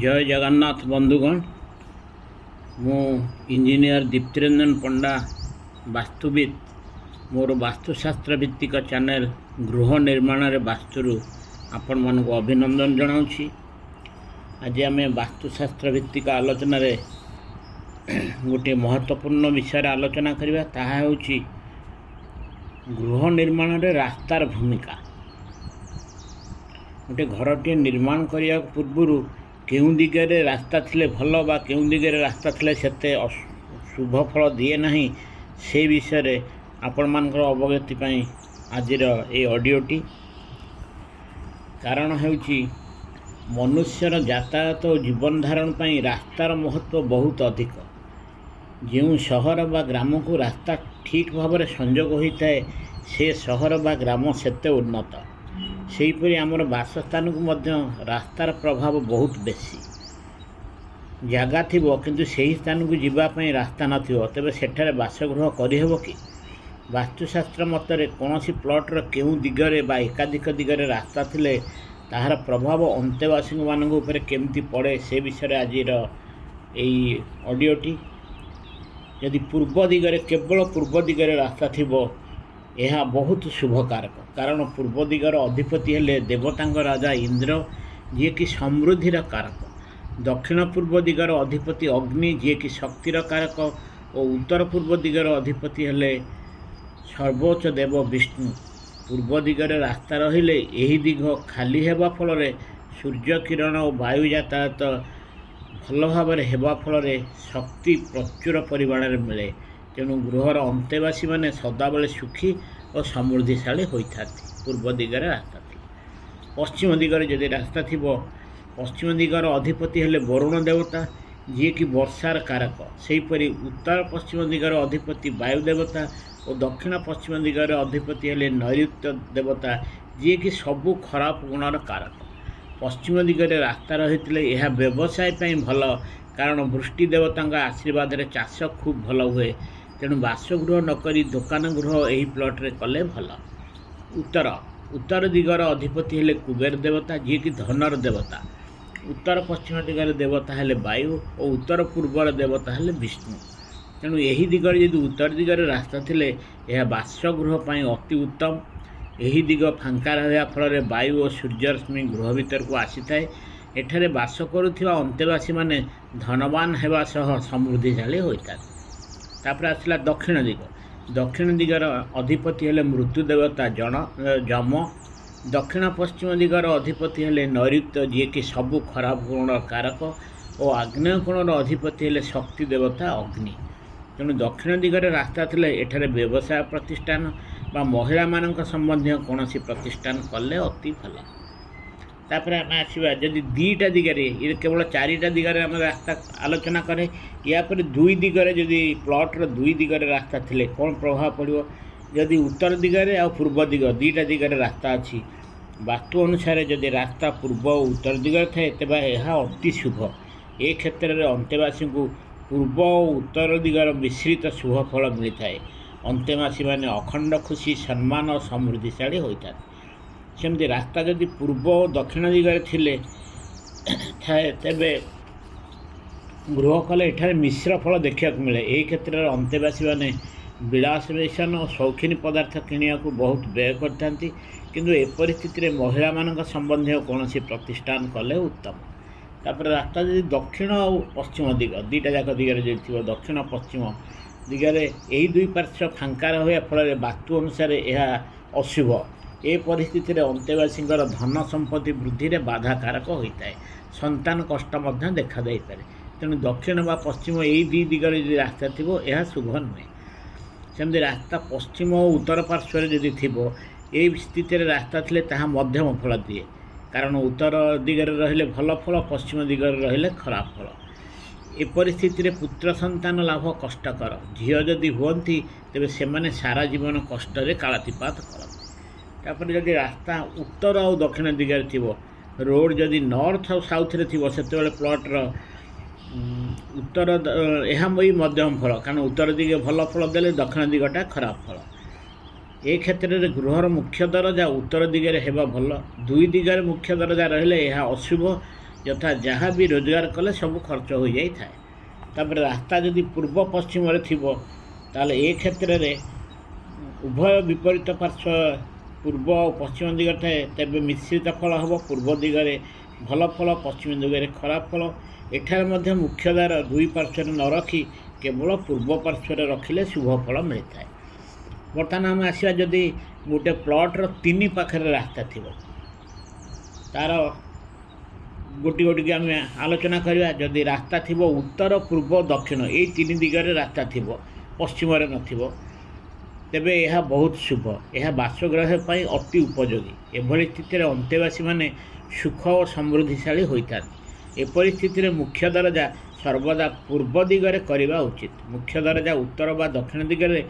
जय जगन्नाथ बंधुगण मु इंजीनियर दीप्तिरंजन पंडा वास्तुविद मोर वास्तुशास्त्र भित्तिक चैनल गृह निर्माण वास्तु आपण मानक अभिनंदन जनाऊँगी। आज आम वास्तुशास्त्र भित्तिक आलोचन गोटे महत्वपूर्ण विषय आलोचना करवा ताहा होछि गृह निर्माण रास्तार भूमिका। गोटे घरटे निर्माण करने पूर्व केउं दिगरे रास्ता थिले भल बा केउं दिगरे रास्ता थिले सेते शुभ फल दिए नहीं से विषय आपण मानकर अवगति पई आजिर ए ऑडियोटी। कारण हेउची मनुष्यर यातायात और जीवन धारण पई रास्तार महत्व बहुत अधिक। जो सहर बा ग्राम को रास्ता ठीक भाव में संजोग होता है से सहर बा ग्राम सेते उन्नत। सेहीपरि आमर बासस्थान को मध्य रास्तार प्रभाव बहुत बेसी। जगह थिबो किंतु सही स्थान को जीवाई रास्ता नथिबो तेबे सेठारे बासगृह करिहेबो कि? वास्तुशास्त्र मतरे कौनसी प्लॉटर केउं दिगरे बा एकाधिक दिगरे रास्ता थिले ताहार प्रभाव अंतेवासी मानक उपरे केमती पड़े से विषय आजिर एई ऑडियोटी। यदि पूर्व दिगरे केवल पूर्व दिगरे रास्ता थिबो यह बहुत शुभकारक। कारण पूर्व दिगर अधिपति हेले देवतांग राजा इंद्र जी कि समृद्धिर कारक। दक्षिण पूर्व दिगर अधिपति अग्नि जी कि शक्तिर कारक और उत्तर पूर्व दिगर अधिपति हेले सर्वोच्च देव विष्णु। पूर्व दिगरे रास्ता रहिले एही दिग खाली हेबा फल सूर्य किरण और वायु यातायात भल भाव हेबा फल शक्ति प्रचुर परिमाण में मिले। तेणु गृहर अंतेवासी मैंने सदाबले सुखी और समृद्धिशाली होता है पूर्व दिगरे रास्ता थी। पश्चिम दिगरे जदि रास्ता थी पश्चिम दिगर अधिपति हेले वरुण देवता जी कि वर्षार कारक। सेहीपरि उत्तर पश्चिम दिगर अधिपति वायु देवता और दक्षिण पश्चिम दिगर अधिपति हेले नैऋत्य देवता जी कि सबु खराब गुणर कारक। पश्चिम दिगरे रास्ता रही यह व्यवसाय भल। कारण वृष्टि देवता आशीर्वाद रे चाष खूब भल हुए। तेणु बासगृह नक दुकान गृह यही प्लॉट्रे कले भल। उत्तर उत्तर दिगर अधिपति हेले कुबेर देवता जी कि धनर देवता। उत्तर पश्चिम दिगर देवता हेले वायु और उत्तर पूर्वर देवता हेले विष्णु। तेणु यही दिगर यदि उत्तर दिगर रास्ता थिले यह बासगृह अति उत्तम। यही दिग फांका रहा फल वायु और सूर्यरश्मि गृह भीतर को आसी थाए। एठारे बास करुथिबा अंतेवासी माने धनवान हेबा सह समृद्धिशाली होता है। तापर आसला दक्षिण दिग। दक्षिण दिगर अधिपति हेले मृत्यु देवता जम। दक्षिण पश्चिम दिगर अधिपति हेले नैऋत्य जी कि सबु खराब गुण कारक और आग्नेय कोणर अधिपति हेले शक्ति देवता अग्नि। तेणु दक्षिण दिगरे रास्ता थिले एठारे व्यवसाय प्रतिष्ठान बा महिला मानक संबंधी कौन प्रतिष्ठान कले अति भल। तापर आम आसवा जदि दीटा दिगरे ये केवल चारिटा दिगरे आम रास्ता आलोचना करे या पर दुई दिगरे जदि प्लॉटर दुई दिगरे रास्ता थिले कौन प्रभाव पड़ो? जदि उत्तर दिगरे आ पूर्व दिग दीटा दिगरे रास्ता अच्छी वास्तु अनुसार जदि रास्ता पूर्व और उत्तर दिगरे थाए तेबे यह अति शुभ। ए क्षेत्र में अंतेवासी को पूर्व और उत्तर दिगर मिश्रित शुभ फल मिलता है। अंतेवासी माने अखंड खुशी सम्मान और समृद्धिशाली होता है। सेमती रास्ता जदि पूर्व और दक्षिण दिगरे थिले थाए तेबे गृह कले एठारे मिश्र फल देखा मिले। यही क्षेत्र में अंतेवासी माने विलास व्यसन और शौखीन पदार्थ किणा को बहुत व्यय करते। किंतु ए परिस्थिति में महिला मान संबंधी कौन प्रतिष्ठान कले उत्तम। तापर रास्ता जदि दक्षिण और पश्चिम दिग दीटा जाक दिगरे जो दक्षिण पश्चिम दिगरे यही दुई पार्श्व फांका रहा फल वास्तु अनुसार यह अशुभ। ए परिस्थिति में अंतेवासी धन संपत्ति वृद्धि में बाधाकारक होता है। संतान कष्ट देखा दे पारे। तेणु दक्षिण व पश्चिम यही दुई दिगरे जो रास्ता थी यह शुभ नुहे। सेमती रास्ता पश्चिम और उत्तर पार्श्व जदि थी ये स्थिति रास्ता थे ताहा मध्यम फल दिए। कारण उत्तर दिगरे रहिले भल फल पश्चिम दिगरे रहिले खराब फल। ए परिस्थिति में पुत्र संतान लाभ कष्टकर। झील जदि हुअंती तेबे सेमाने सारा जीवन कष्ट कालातिपात करते। तापर जदि रास्ता उत्तर और दक्षिण दिगरे थी रोड जदि नॉर्थ और साउथ रे थी से प्लॉटर उत्तर यह मध्यम फल। कारण उत्तर दिगे भल फल देले दक्षिण दिगटा खराब फल। ए क्षेत्र में गृहर मुख्य दरजा उत्तर दिगरे हेबा भल। दुई दिगरे मुख्य दरजा रहिले यह अशुभ ଯଥା ଯାହା ବି ରୋଜଗାର କଲେ ସବୁ ଖର୍ଚ୍ଚ ହୋଇଯାଇଥାଏ। ତାପରେ ରାସ୍ତା ଯଦି ପୂର୍ବ ପଶ୍ଚିମରେ ଥିବ ତାହେଲେ ଏ କ୍ଷେତ୍ରରେ ଉଭୟ ବିପରୀତ ପାର୍ଶ୍ୱ ପୂର୍ବ ଓ ପଶ୍ଚିମ ଦିଗରେ ଥାଏ, ତେବେ ମିଶ୍ରିତ ଫଳ ହେବ। ପୂର୍ବ ଦିଗରେ ଭଲ ଫଳ, ପଶ୍ଚିମ ଦିଗରେ ଖରାପ ଫଳ। ଏଠାରେ ମଧ୍ୟ ମୁଖ୍ୟ ଦ୍ୱାର ଦୁଇ ପାର୍ଶ୍ୱରେ ନ ରଖି କେବଳ ପୂର୍ବ ପାର୍ଶ୍ୱରେ ରଖିଲେ ଶୁଭ ଫଳ ମିଳିଥାଏ। ବର୍ତ୍ତମାନ ଆମେ ଆସିବା, ଯଦି ଗୋଟେ ପ୍ଲଟ୍ର ତିନି ପାଖରେ ରାସ୍ତା ଥିବ ତା'ର ଗୋଟି ଗୋଟିକି ଆମେ ଆଲୋଚନା କରିବା। ଯଦି ରାସ୍ତା ଥିବ ଉତ୍ତର, ପୂର୍ବ, ଦକ୍ଷିଣ ଏଇ ତିନି ଦିଗରେ ରାସ୍ତା ଥିବ, ପଶ୍ଚିମରେ ନଥିବ, ତେବେ ଏହା ବହୁତ ଶୁଭ। ଏହା ବାସଗୃହ ପାଇଁ ଅତି ଉପଯୋଗୀ। ଏଭଳି ସ୍ଥିତିରେ ଅନ୍ତେବାସୀମାନେ ସୁଖ ଓ ସମୃଦ୍ଧିଶାଳୀ ହୋଇଥାନ୍ତି। ଏପରି ସ୍ଥିତିରେ ମୁଖ୍ୟ ଦରଜା ସର୍ବଦା ପୂର୍ବ ଦିଗରେ କରିବା ଉଚିତ। ମୁଖ୍ୟ ଦରଜା ଉତ୍ତର ବା ଦକ୍ଷିଣ ଦିଗରେ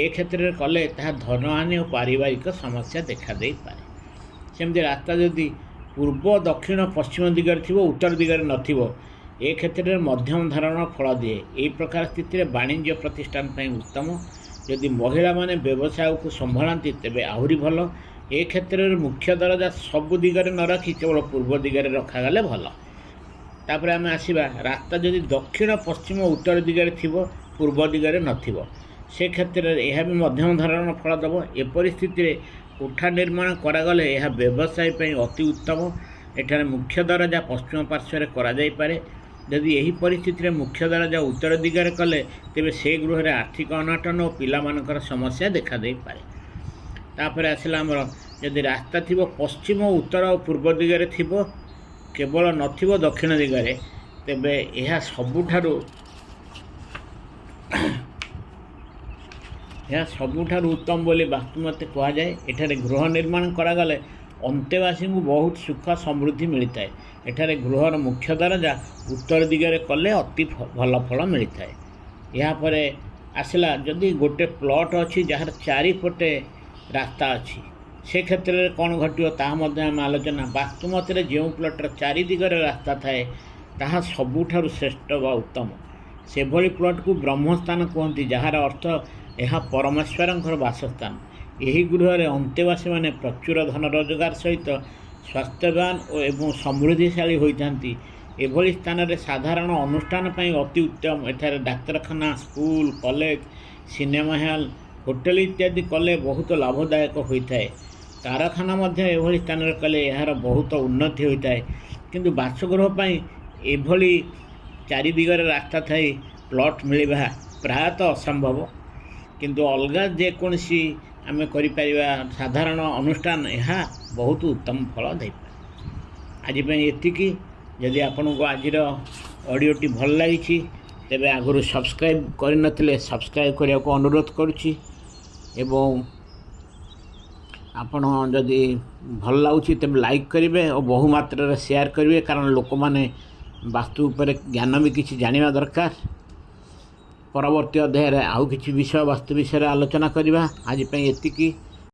ଏ କ୍ଷେତ୍ରରେ କଲେ ତାହା ଧନହାନି ଓ ପାରିବାରିକ ସମସ୍ୟା ଦେଖାଦେଇପାରେ। ସେମିତି ରାସ୍ତା ଯଦି ପୂର୍ବ, ଦକ୍ଷିଣ, ପଶ୍ଚିମ ଦିଗରେ ଥିବ, ଉତ୍ତର ଦିଗରେ ନଥିବ, ଏ କ୍ଷେତ୍ରରେ ମଧ୍ୟମ ଧରଣର ଫଳ ଦିଏ। ଏହି ପ୍ରକାର ସ୍ଥିତିରେ ବାଣିଜ୍ୟ ପ୍ରତିଷ୍ଠାନ ପାଇଁ ଉତ୍ତମ। ଯଦି ମହିଳାମାନେ ବ୍ୟବସାୟକୁ ସମ୍ଭାଳନ୍ତି ତେବେ ଆହୁରି ଭଲ। ଏ କ୍ଷେତ୍ରରେ ମୁଖ୍ୟ ଦରଜା ସବୁ ଦିଗରେ ନ ରଖି କେବଳ ପୂର୍ବ ଦିଗରେ ରଖାଗଲେ ଭଲ। ତାପରେ ଆମେ ଆସିବା, ରାସ୍ତା ଯଦି ଦକ୍ଷିଣ, ପଶ୍ଚିମ, ଉତ୍ତର ଦିଗରେ ଥିବ, ପୂର୍ବ ଦିଗରେ ନଥିବ, ସେ କ୍ଷେତ୍ରରେ ଏହା ବି ମଧ୍ୟମ ଧରଣର ଫଳ ଦେବ। ଏପରି ସ୍ଥିତିରେ କୋଠା ନିର୍ମାଣ କରାଗଲେ ଏହା ବ୍ୟବସାୟ ପାଇଁ ଅତି ଉତ୍ତମ। ଏଠାରେ ମୁଖ୍ୟ ଦରଜା ପଶ୍ଚିମ ପାର୍ଶ୍ୱରେ କରାଯାଇପାରେ। ଯଦି ଏହି ପରିସ୍ଥିତିରେ ମୁଖ୍ୟ ଦରଜା ଉତ୍ତର ଦିଗରେ କଲେ ତେବେ ସେ ଗୃହରେ ଆର୍ଥିକ ଅନାଟନ ଓ ପିଲାମାନଙ୍କର ସମସ୍ୟା ଦେଖାଦେଇପାରେ। ତାପରେ ଆସିଲା ଆମର, ଯଦି ରାସ୍ତା ଥିବ ପଶ୍ଚିମ, ଉତ୍ତର ଓ ପୂର୍ବ ଦିଗରେ ଥିବ, କେବଳ ନଥିବ ଦକ୍ଷିଣ ଦିଗରେ, ତେବେ ଏହା ସବୁଠାରୁ ଉତ୍ତମ ବୋଲି ବାସ୍ତୁମତେ କୁହାଯାଏ। ଏଠାରେ ଗୃହ ନିର୍ମାଣ କରାଗଲେ ଅନ୍ତେବାସୀଙ୍କୁ ବହୁତ ସୁଖ ସମୃଦ୍ଧି ମିଳିଥାଏ। ଏଠାରେ ଗୃହର ମୁଖ୍ୟ ଦରଜା ଉତ୍ତର ଦିଗରେ କଲେ ଅତି ଭଲ ଫଳ ମିଳିଥାଏ। ଏହାପରେ ଆସିଲା, ଯଦି ଗୋଟେ ପ୍ଲଟ୍ ଅଛି ଯାହାର ଚାରିପଟେ ରାସ୍ତା ଅଛି, ସେ କ୍ଷେତ୍ରରେ କ'ଣ ଘଟିବ ତାହା ମଧ୍ୟ ଆମେ ଆଲୋଚନା। ବାସ୍ତୁମତରେ ଯେଉଁ ପ୍ଲଟ୍ର ଚାରି ଦିଗରେ ରାସ୍ତା ଥାଏ ତାହା ସବୁଠାରୁ ଶ୍ରେଷ୍ଠ ବା ଉତ୍ତମ। ସେଭଳି ପ୍ଲଟ୍କୁ ବ୍ରହ୍ମସ୍ଥାନ କୁହନ୍ତି, ଯାହାର ଅର୍ଥ ଏହା ପରମେଶ୍ୱରଙ୍କର ବାସସ୍ଥାନ। ଏହି ଗୃହରେ ଅନ୍ତେବାସୀମାନେ ପ୍ରଚୁର ଧନ ରୋଜଗାର ସହିତ ସ୍ୱାସ୍ଥ୍ୟବାନ ଏବଂ ସମୃଦ୍ଧିଶାଳୀ ହୋଇଥାନ୍ତି। ଏଭଳି ସ୍ଥାନରେ ସାଧାରଣ ଅନୁଷ୍ଠାନ ପାଇଁ ଅତି ଉତ୍ତମ। ଏଠାରେ ଡାକ୍ତରଖାନା, school, college, cinema hall, hotel ଇତ୍ୟାଦି କଲେ ବହୁତ ଲାଭଦାୟକ ହୋଇଥାଏ। କାରଖାନା ମଧ୍ୟ ଏଭଳି ସ୍ଥାନରେ କଲେ ଏହାର ବହୁତ ଉନ୍ନତି ହୋଇଥାଏ। କିନ୍ତୁ ବାସଗୃହ ପାଇଁ ଏଭଳି ଚାରି ଦିଗରେ ରାସ୍ତା ଥାଇ ପ୍ଲଟ୍ ମିଳିବା ପ୍ରାୟତଃ ଅସମ୍ଭବ। କିନ୍ତୁ ଅଲଗା ଯେକୌଣସି ଆମେ କରିପାରିବା ସାଧାରଣ ଅନୁଷ୍ଠାନ ଏହା ବହୁତ ଉତ୍ତମ ଫଳ ଦେଇପାରେ। ଆଜି ପାଇଁ ଏତିକି। ଯଦି ଆପଣଙ୍କୁ ଆଜିର ଅଡ଼ିଓଟି ଭଲ ଲାଗିଛି ତେବେ ଆଗରୁ ସବସ୍କ୍ରାଇବ୍ କରିନଥିଲେ ସବସ୍କ୍ରାଇବ୍ କରିବାକୁ ଅନୁରୋଧ କରୁଛି, ଏବଂ ଆପଣ ଯଦି ଭଲ ଲାଗୁଛି ତେବେ ଲାଇକ୍ କରିବେ ଓ ବହୁ ମାତ୍ରାରେ ସେୟାର କରିବେ, କାରଣ ଲୋକମାନେ ବାସ୍ତୁ ଉପରେ ଜ୍ଞାନ ବି କିଛି ଜାଣିବା ଦରକାର। ପରବର୍ତ୍ତୀ ଅଧ୍ୟାୟରେ ଆଉ କିଛି ବିଷୟ ବାସ୍ତୁ ବିଷୟରେ ଆଲୋଚନା କରିବା। ଆଜି ପାଇଁ ଏତିକି।